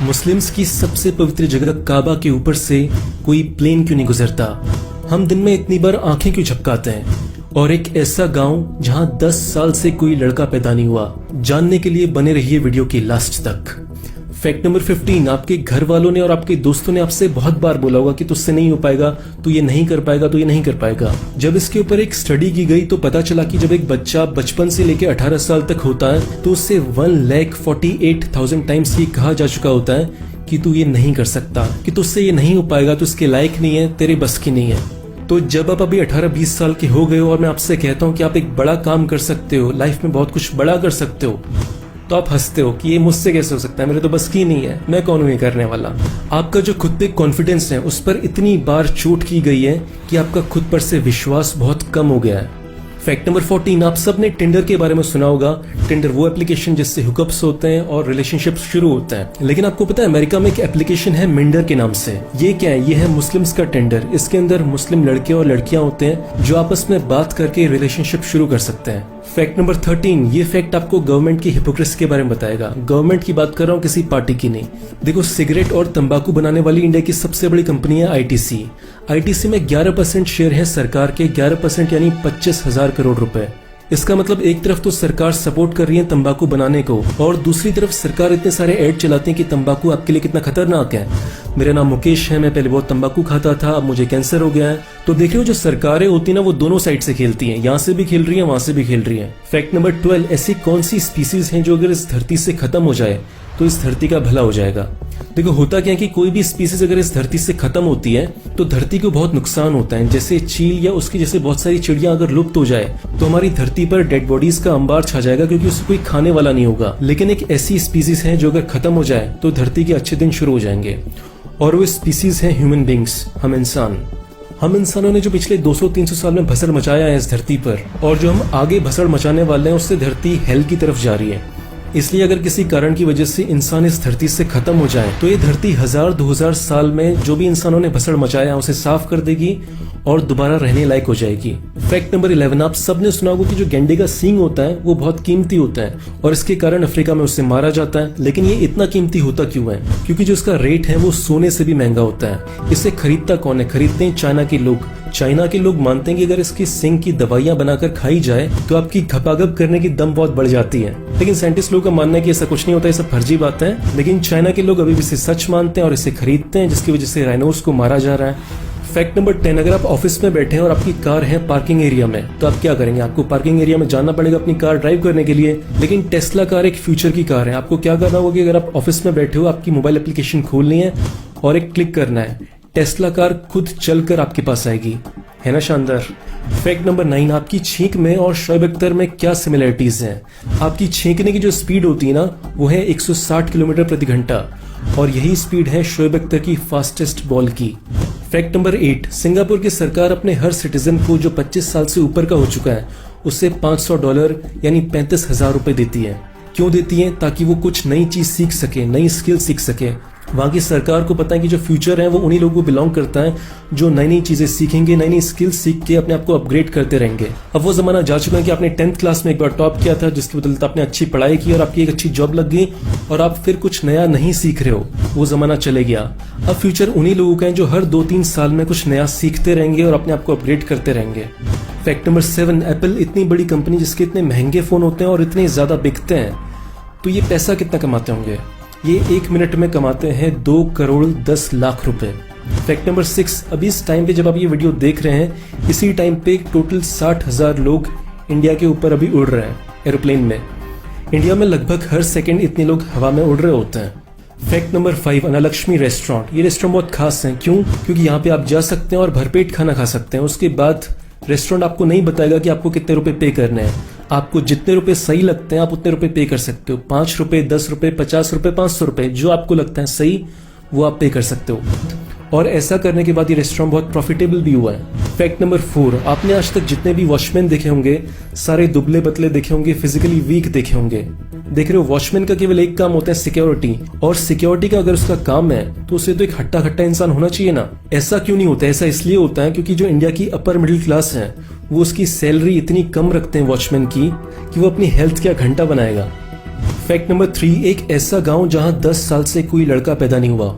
Muslims की सबसे पवित्र जगह काबा के ऊपर से कोई प्लेन क्यों नहीं गुजरता? हम दिन में इतनी बार आंखें क्यों झपकाते हैं? और एक ऐसा गांव जहां 10 साल से कोई लड़का पैदा नहीं हुआ, जानने के लिए बने रहिए वीडियो के लास्ट तक। फैक्ट नंबर 15, आपके घर वालों ने और आपके दोस्तों ने आपसे बहुत बार बोला होगा कि तुझसे नहीं हो पाएगा, तू ये नहीं कर पाएगा, तू ये नहीं कर पाएगा। जब इसके ऊपर एक स्टडी की गई तो पता चला कि जब एक बच्चा बचपन से लेकर 18 साल तक होता है तो उससे 1,48,000 टाइम्स ये कहा जा चुका होता है कि तू ये नहीं कर सकता, कि तुझसे ये नहीं हो पाएगा, तू इसके लायक नहीं है, तेरे बस की नहीं है। तो जब आप अभी 18-20 साल के हो गए हो और मैं आपसे कहता हूँ कि आप एक बड़ा काम कर सकते हो, लाइफ में बहुत कुछ बड़ा कर सकते हो, तो आप हंसते हो कि ये मुझसे कैसे हो सकता है, मेरे तो बस की नहीं है, मैं कौन हूं ये करने वाला। आपका जो खुद पे कॉन्फिडेंस है उस पर इतनी बार चोट की गई है कि आपका खुद पर से विश्वास बहुत कम हो गया है। फैक्ट नंबर 14, आप सब ने टिंडर के बारे में सुना होगा। टिंडर वो एप्लीकेशन जिससे हुकअप्स होते हैं और रिलेशनशिप शुरू होते हैं। लेकिन आपको पता है अमेरिका में एक एप्लीकेशन है मिंडर के नाम से। ये क्या है? ये है मुस्लिम्स का टिंडर। इसके अंदर मुस्लिम लड़के और लड़कियां होते हैं जो आपस में बात करके रिलेशनशिप शुरू कर सकते हैं। फैक्ट नंबर 13, ये फैक्ट आपको गवर्नमेंट की हिपोक्रेसी के बारे में बताएगा। गवर्नमेंट की बात कर रहा हूँ, किसी पार्टी की नहीं। देखो, सिगरेट और तंबाकू बनाने वाली इंडिया की सबसे बड़ी कंपनी है आईटीसी। आईटीसी में 11% शेयर है सरकार के, 11% यानी 25,000 करोड़ रुपए। इसका मतलब एक तरफ तो सरकार सपोर्ट कर रही है तंबाकू बनाने को और दूसरी तरफ सरकार इतने सारे ऐड चलाती है कि तंबाकू आपके लिए कितना खतरनाक है। मेरा नाम मुकेश है, मैं पहले बहुत तंबाकू खाता था, अब मुझे कैंसर हो गया है। तो देख रहे हो, जो सरकारें होती है ना वो दोनों साइड से खेलती हैं, यहाँ से भी खेल रही है, वहां से भी खेल रही है। फैक्ट नंबर 12, ऐसी कौन सी स्पीसीज हैं जो अगर इस धरती से खत्म हो जाए तो इस धरती का भला हो जाएगा? देखो, होता क्या है कि कोई भी स्पीसीज अगर इस धरती से खत्म होती है तो धरती को बहुत नुकसान होता है। जैसे चील या उसकी जैसे बहुत सारी चिड़िया अगर लुप्त हो जाए तो हमारी धरती पर डेड बॉडीज का अंबार छा जाएगा, क्योंकि उसे कोई खाने वाला नहीं होगा। लेकिन एक ऐसी स्पीसीज है जो अगर खत्म हो जाए तो धरती के अच्छे दिन शुरू हो जाएंगे, और वो स्पीसीज है ह्यूमन बींग्स, हम इंसान। हम इंसानों ने जो पिछले 200-300 साल में भसड़ मचाया है इस धरती पर, और जो हम आगे भसड़ मचाने वाले हैं, उससे धरती हेल की तरफ जा रही है। इसलिए अगर किसी कारण की वजह से इंसान इस धरती से खत्म हो जाए तो ये धरती 1000-2000 साल में जो भी इंसानों ने भसड़ मचाया उसे साफ कर देगी और दोबारा रहने लायक हो जाएगी। फैक्ट नंबर 11, आप सबने सुना होगा कि जो गेंडे का सींग होता है वो बहुत कीमती होता है और इसके कारण अफ्रीका में उससे मारा जाता है। लेकिन ये इतना कीमती होता क्यों है? क्योंकि जो इसका रेट है वो सोने से भी महंगा होता है। इसे खरीदता कौन है? खरीदते हैं चाइना के लोग। चाइना के लोग मानते हैं कि अगर इसकी सींग की दवाइयां बनाकर खाई जाए तो आपकी घपाघप करने की दम बहुत बढ़ जाती है। लेकिन साइंटिस्ट लोगों का मानना है कि ऐसा कुछ नहीं होता, ये सब फर्जी बात है। लेकिन चाइना के लोग अभी भी इसे सच मानते हैं और इसे खरीदते हैं, जिसकी वजह से राइनोस को मारा जा रहा है। फैक्ट नंबर 10, अगर आप ऑफिस में बैठे हैं और आपकी कार है पार्किंग एरिया में, तो आप क्या करेंगे? आपको पार्किंग एरिया में जाना पड़ेगा अपनी कार ड्राइव करने के लिए। लेकिन टेस्ला कार एक फ्यूचर की कार है। आपको क्या करना होगा कि अगर आप ऑफिस में बैठे हो, आपकी मोबाइल एप्लीकेशन खोलनी है और एक क्लिक करना है, टेस्ला कार खुद चलकर आपके पास आएगी। है ना शानदार? फैक्ट नंबर 9, आपकी छींक में और शोएब अख्तर में क्या सिमिलरिटीज हैं? आपकी छींकने की जो स्पीड होती है ना वो है 160 किलोमीटर प्रति घंटा, और यही स्पीड है शोएब अख्तर की फास्टेस्ट बॉल की। फैक्ट नंबर 8, सिंगापुर की सरकार अपने हर सिटीजन को जो 25 साल से ऊपर का हो चुका है उससे $500 यानी 35,000 रुपए देती है। क्यों देती है? ताकि वो कुछ नई चीज सीख सके, नई स्किल सीख सके। वहां की सरकार को पता है कि जो फ्यूचर है वो उन्हीं लोगों को बिलोंग करता है जो नई नई चीजें सीखेंगे, नई नई स्किल्स सीख के अपने आप को अपग्रेड करते रहेंगे। अब वो जमाना जा चुका है कि आपने 10th क्लास में एक बार टॉप किया था, जिसके बदलते आपने अच्छी पढ़ाई की और आपकी एक अच्छी जॉब लग गई और आप फिर कुछ नया नहीं सीख रहे हो। वो जमाना चले गया। अब फ्यूचर उन्हीं लोगों का है जो हर 2-3 साल में कुछ नया सीखते रहेंगे और अपने आप को अपग्रेड करते रहेंगे। फैक्ट नंबर 7, एप्पल इतनी बड़ी कंपनी जिसके इतने महंगे फोन होते हैं और इतने ज्यादा बिकते हैं, तो ये पैसा कितना कमाते होंगे? ये 1 मिनट में कमाते हैं 2 करोड़ 10 लाख रुपए। फैक्ट नंबर 6, अभी इस टाइम पे जब आप ये वीडियो देख रहे हैं, इसी टाइम पे टोटल 60,000 लोग इंडिया के ऊपर अभी उड़ रहे हैं एरोप्लेन में। इंडिया में लगभग हर सेकंड इतने लोग हवा में उड़ रहे होते हैं। Fact number 5, Annalakshmi restaurant. ये रेस्टोरेंट बहुत खास है। क्यों? क्योंकि यहाँ पे आप जा सकते हैं और भरपेट खाना खा सकते हैं। उसके बाद रेस्टोरेंट आपको नहीं बताएगा कि आपको कितने रुपए पे करने हैं। आपको जितने रुपए सही लगते हैं आप उतने रुपए पे कर सकते हो। 5 रुपए, 10 रुपए, 50 रुपए, 500 रुपए, जो आपको लगता है सही वो आप पे कर सकते हो। और ऐसा करने के बाद ये रेस्टोरेंट बहुत प्रॉफिटेबल भी हुआ है। फैक्ट नंबर 4, आपने आज तक जितने भी वॉचमैन देखे होंगे सारे दुबले पतले देखे होंगे, फिजिकली वीक देखे होंगे। देख रहे हो, वॉचमैन का केवल एक काम होता है सिक्योरिटी, और सिक्योरिटी का अगर उसका काम है तो उसे तो एक हट्टा खट्टा इंसान होना चाहिए ना। ऐसा क्यों नहीं होता? ऐसा इसलिए होता है क्योंकि जो इंडिया की अपर मिडिल क्लास है वो उसकी सैलरी इतनी कम रखते हैं वॉचमैन की कि वो अपनी हेल्थ क्या घंटा बनाएगा। फैक्ट नंबर 3, एक ऐसा गांव जहां 10 साल से कोई लड़का पैदा नहीं हुआ।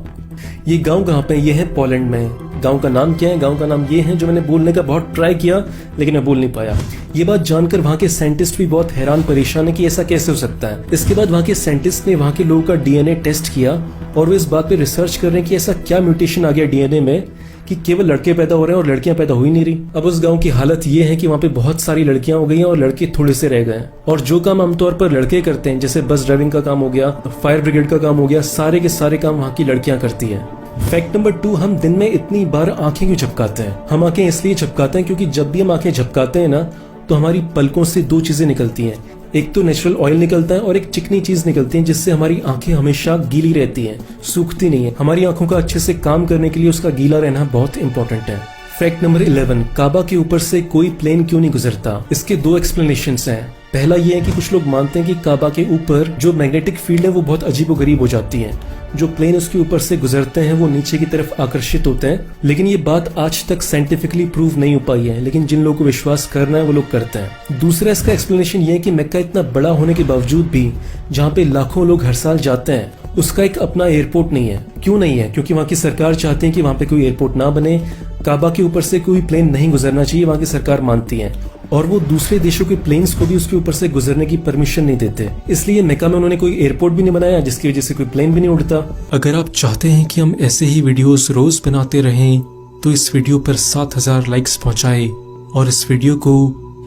ये गांव कहाँ पे है? ये है पोलैंड में। गांव का नाम क्या है? गांव का नाम ये है जो मैंने बोलने का बहुत ट्राई किया लेकिन मैं बोल नहीं पाया। ये बात जानकर वहाँ के साइंटिस्ट भी बहुत हैरान परेशान है कि ऐसा कैसे हो सकता है। इसके बाद वहाँ के साइंटिस्ट ने वहाँ के लोगों का डीएनए टेस्ट किया और वो इस बात पे रिसर्च कर रहे हैं कि ऐसा क्या म्यूटेशन आ गया डीएनए में कि केवल लड़के पैदा हो रहे हैं और लड़कियां पैदा हो ही नहीं रही। अब उस गांव की हालत ये है कि वहाँ पे बहुत सारी लड़कियां हो गई हैं और लड़के थोड़े से रह गए हैं। और जो काम आमतौर पर लड़के करते हैं, जैसे बस ड्राइविंग का काम हो गया, फायर ब्रिगेड का काम हो गया, सारे के सारे काम वहाँ की लड़कियां करती हैं। फैक्ट नंबर 2, हम दिन में इतनी बार आंखें क्यों झपकाते हैं? हम आंखें इसलिए झपकाते हैं क्योंकि जब भी हम आंखें झपकाते हैं ना तो हमारी पलकों से 2 चीजें निकलती हैं। एक तो नेचुरल ऑयल निकलता है और एक चिकनी चीज निकलती है जिससे हमारी आंखें हमेशा गीली रहती हैं, सूखती नहीं है। हमारी आंखों का अच्छे से काम करने के लिए उसका गीला रहना बहुत इंपॉर्टेंट है। फैक्ट नंबर 11, काबा के ऊपर से कोई प्लेन क्यों नहीं गुजरता? इसके 2 एक्सप्लेनेशंस हैं। पहला ये है कि कुछ लोग मानते हैं कि काबा के ऊपर जो मैग्नेटिक फील्ड है वो बहुत अजीबोगरीब हो जाती है। जो प्लेन उसके ऊपर से गुजरते हैं वो नीचे की तरफ आकर्षित होते हैं, लेकिन ये बात आज तक साइंटिफिकली प्रूव नहीं हो पाई है। लेकिन जिन लोगों को विश्वास करना है वो लोग करते हैं। दूसरा इसका एक्सप्लेनेशन ये है कि मक्का इतना बड़ा होने के बावजूद भी जहाँ पे लाखों लोग हर साल जाते हैं उसका एक अपना एयरपोर्ट नहीं है। क्यों नहीं है? क्योंकि वहाँ की सरकार चाहती है कि वहाँ पे कोई एयरपोर्ट ना बने। काबा के ऊपर से कोई प्लेन नहीं गुजरना चाहिए, वहाँ की सरकार मानती है। और वो दूसरे देशों के प्लेन्स को भी उसके ऊपर से गुजरने की परमिशन नहीं देते। इसलिए मक्का में उन्होंने कोई एयरपोर्ट भी नहीं बनाया जिसकी वजह से कोई प्लेन भी नहीं उड़ता। अगर आप चाहते हैं कि हम ऐसे ही वीडियोस रोज बनाते रहें तो इस वीडियो पर 7000 लाइक्स पहुंचाएं और इस वीडियो को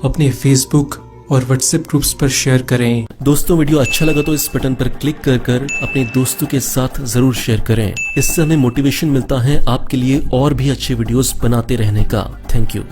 अपने फेसबुक और व्हाट्सएप ग्रुप्स पर शेयर करें। दोस्तों, वीडियो अच्छा लगा तो इस बटन पर क्लिक कर अपने दोस्तों के साथ जरूर शेयर करें। इससे हमें मोटिवेशन मिलता है आपके लिए और भी अच्छे वीडियोस बनाते रहने का। Thank you.